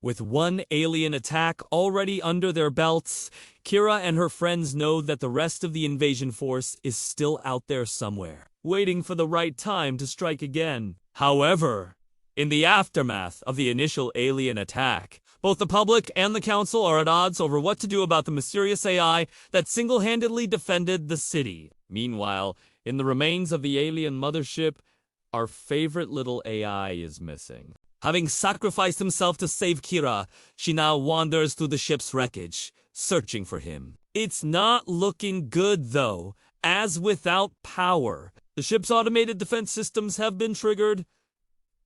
With one alien attack already under their belts, Kira and her friends know that the rest of the invasion force is still out there somewhere, waiting for the right time to strike again. However, in the aftermath of the initial alien attack, both the public and the council are at odds over what to do about the mysterious AI that single-handedly defended the city. Meanwhile, in the remains of the alien mothership, our favorite little AI is missing. Having sacrificed himself to save Kira, she now wanders through the ship's wreckage, searching for him. It's not looking good, though, as without power, the ship's automated defense systems have been triggered,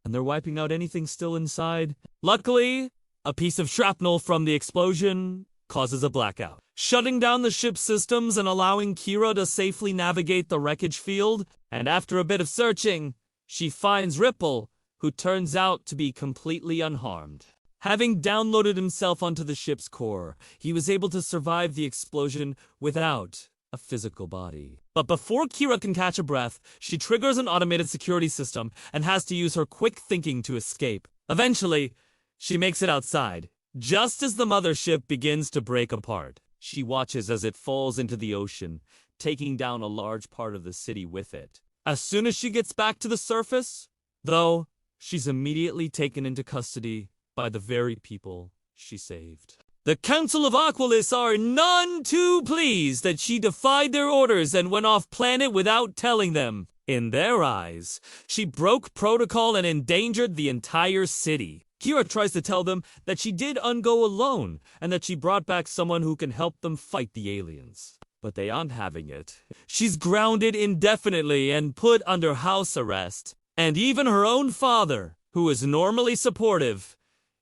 and they're wiping out anything still inside. Luckily, a piece of shrapnel from the explosion causes a blackout, shutting down the ship's systems and allowing Kira to safely navigate the wreckage field. And after a bit of searching, she finds Ripple, who turns out to be completely unharmed. Having downloaded himself onto the ship's core, he was able to survive the explosion without a physical body. But before Kira can catch a breath, she triggers an automated security system and has to use her quick thinking to escape. Eventually, she makes it outside, just as the mothership begins to break apart. She watches as it falls into the ocean, taking down a large part of the city with it. As soon as she gets back to the surface, though, she's immediately taken into custody by the very people she saved. The Council of Aqualis are none too pleased that she defied their orders and went off planet without telling them. In their eyes, she broke protocol and endangered the entire city. Kira tries to tell them that she did ungo alone and that she brought back someone who can help them fight the aliens. But they aren't having it. She's grounded indefinitely and put under house arrest. And even her own father, who is normally supportive,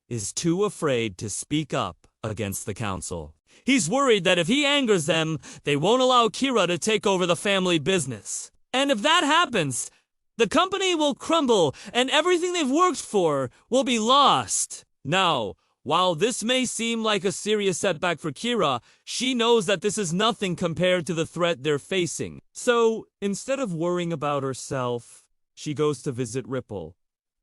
is too afraid to speak up against the council. He's worried that if he angers them, they won't allow Kira to take over the family business. And if that happens, the company will crumble and everything they've worked for will be lost. Now, while this may seem like a serious setback for Kira, she knows that this is nothing compared to the threat they're facing. So, instead of worrying about herself, she goes to visit Ripple,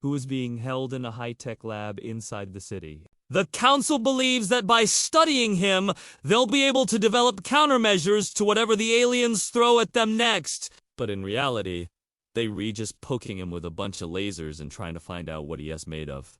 who is being held in a high-tech lab inside the city. The council believes that by studying him, they'll be able to develop countermeasures to whatever the aliens throw at them next. But in reality, they just poking him with a bunch of lasers and trying to find out what he is made of.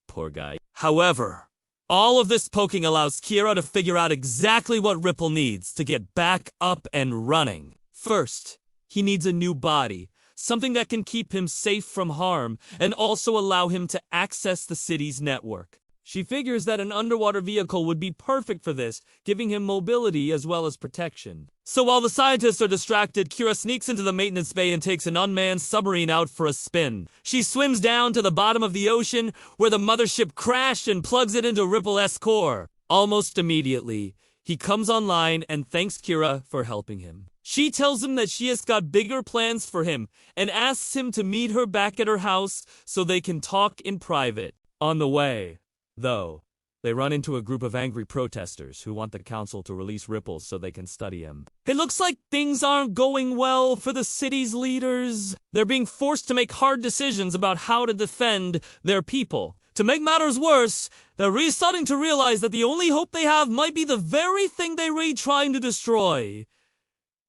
Poor guy. However, all of this poking allows Kira to figure out exactly what Ripple needs to get back up and running. First, he needs a new body, something that can keep him safe from harm and also allow him to access the city's network. She figures that an underwater vehicle would be perfect for this, giving him mobility as well as protection. So while the scientists are distracted, Kira sneaks into the maintenance bay and takes an unmanned submarine out for a spin. She swims down to the bottom of the ocean, where the mothership crashed, and plugs it into Ripple's core. Almost immediately, he comes online and thanks Kira for helping him. She tells him that she has got bigger plans for him and asks him to meet her back at her house so they can talk in private. On the way, though, they run into a group of angry protesters who want the council to release Ripple so they can study him. It looks like things aren't going well for the city's leaders. They're being forced to make hard decisions about how to defend their people. To make matters worse, they're starting to realize that the only hope they have might be the very thing they were trying to destroy.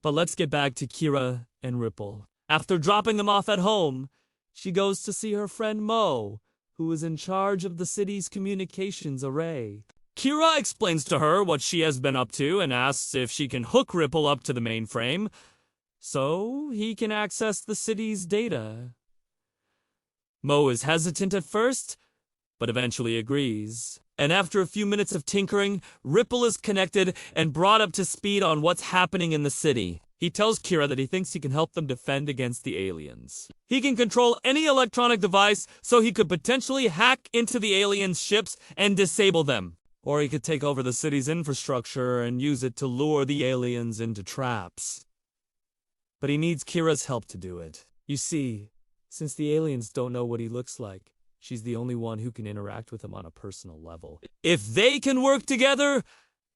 But let's get back to Kira and Ripple. After dropping them off at home, she goes to see her friend Mo, who is in charge of the city's communications array. Kira explains to her what she has been up to and asks if she can hook Ripple up to the mainframe so he can access the city's data. Mo is hesitant at first, but eventually agrees. And after a few minutes of tinkering, Ripple is connected and brought up to speed on what's happening in the city. He tells Kira that he thinks he can help them defend against the aliens. He can control any electronic device, so he could potentially hack into the aliens' ships and disable them. Or he could take over the city's infrastructure and use it to lure the aliens into traps. But he needs Kira's help to do it. You see, since the aliens don't know what he looks like, she's the only one who can interact with him on a personal level. If they can work together,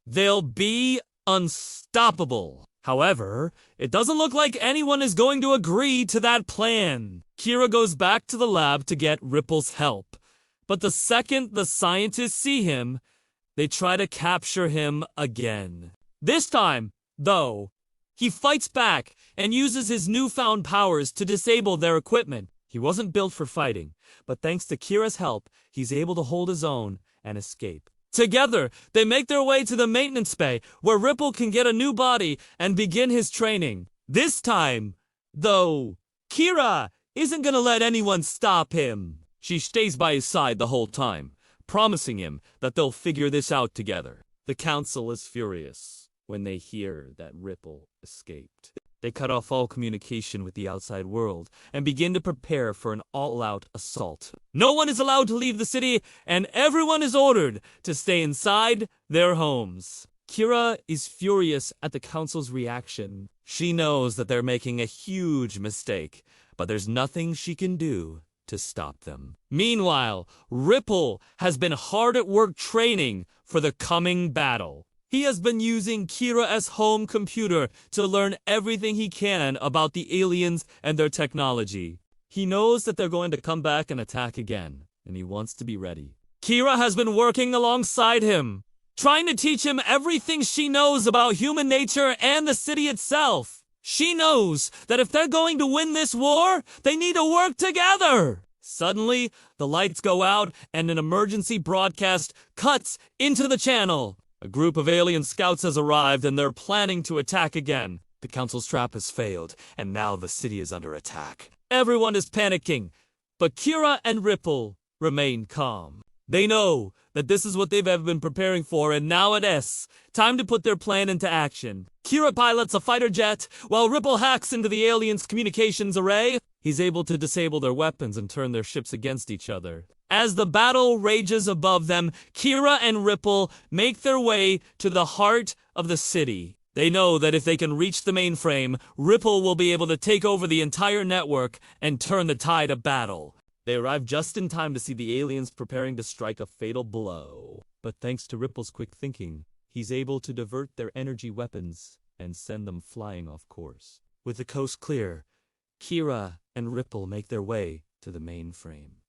they'll be unstoppable. However, it doesn't look like anyone is going to agree to that plan. Kira goes back to the lab to get Ripple's help, But the second the scientists see him, they try to capture him again. This time, though, he fights back and uses his newfound powers to disable their equipment. He wasn't built for fighting, but thanks to Kira's help, he's able to hold his own and escape. Together, they make their way to the maintenance bay, where Ripple can get a new body and begin his training. This time, though, Kira isn't gonna let anyone stop him. She stays by his side the whole time, promising him that they'll figure this out together. The council is furious when they hear that Ripple escaped. They cut off all communication with the outside world and begin to prepare for an all-out assault. No one is allowed to leave the city, and everyone is ordered to stay inside their homes. Kira is furious at the council's reaction. She knows that they're making a huge mistake, but there's nothing she can do to stop them. Meanwhile, Ripple has been hard at work training for the coming battle. He has been using Kira as home computer to learn everything he can about the aliens and their technology. He knows that they're going to come back and attack again, and he wants to be ready. Kira has been working alongside him, trying to teach him everything she knows about human nature and the city itself. She knows that if they're going to win this war, they need to work together. Suddenly, the lights go out and an emergency broadcast cuts into the channel. A group of alien scouts has arrived and they're planning to attack again. The council's trap has failed, and now the city is under attack. Everyone is panicking, but Kira and Ripple remain calm. They know that this is what they've been preparing for, and now it is time to put their plan into action. Kira pilots a fighter jet, while Ripple hacks into the aliens' communications array. He's able to disable their weapons and turn their ships against each other. As the battle rages above them, Kira and Ripple make their way to the heart of the city. They know that if they can reach the mainframe, Ripple will be able to take over the entire network and turn the tide of battle. They arrive just in time to see the aliens preparing to strike a fatal blow. But thanks to Ripple's quick thinking, he's able to divert their energy weapons and send them flying off course. With the coast clear, Kira and Ripple make their way to the mainframe.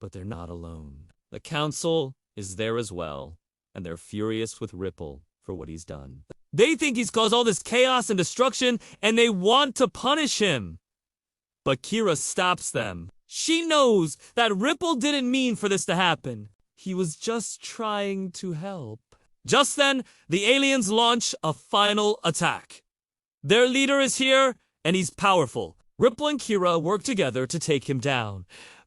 But they're not alone. The council is there as well, and they're furious with Ripple for what he's done. They think he's caused all this chaos and destruction, and they want to punish him. But Kira stops them. She knows that Ripple didn't mean for this to happen. He was just trying to help. Just then, the aliens launch a final attack. Their leader is here, and he's powerful. Ripple and Kira work together to take him down.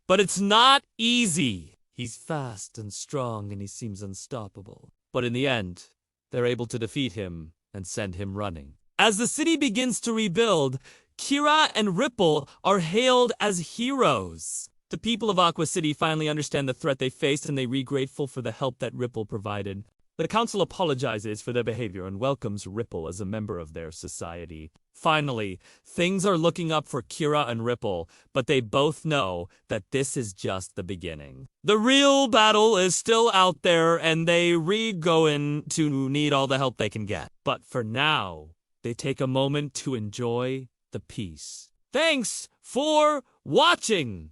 But it's not easy. He's fast and strong, and he seems unstoppable. But in the end, they're able to defeat him and send him running. As the city begins to rebuild, Kira and Ripple are hailed as heroes. The people of Aqua City finally understand the threat they faced, and they are grateful for the help that Ripple provided. The council apologizes for their behavior and welcomes Ripple as a member of their society. Finally, things are looking up for Kira and Ripple, but they both know that this is just the beginning. The real battle is still out there, and they going to need all the help they can get. But for now, they take a moment to enjoy the peace. Thanks for watching!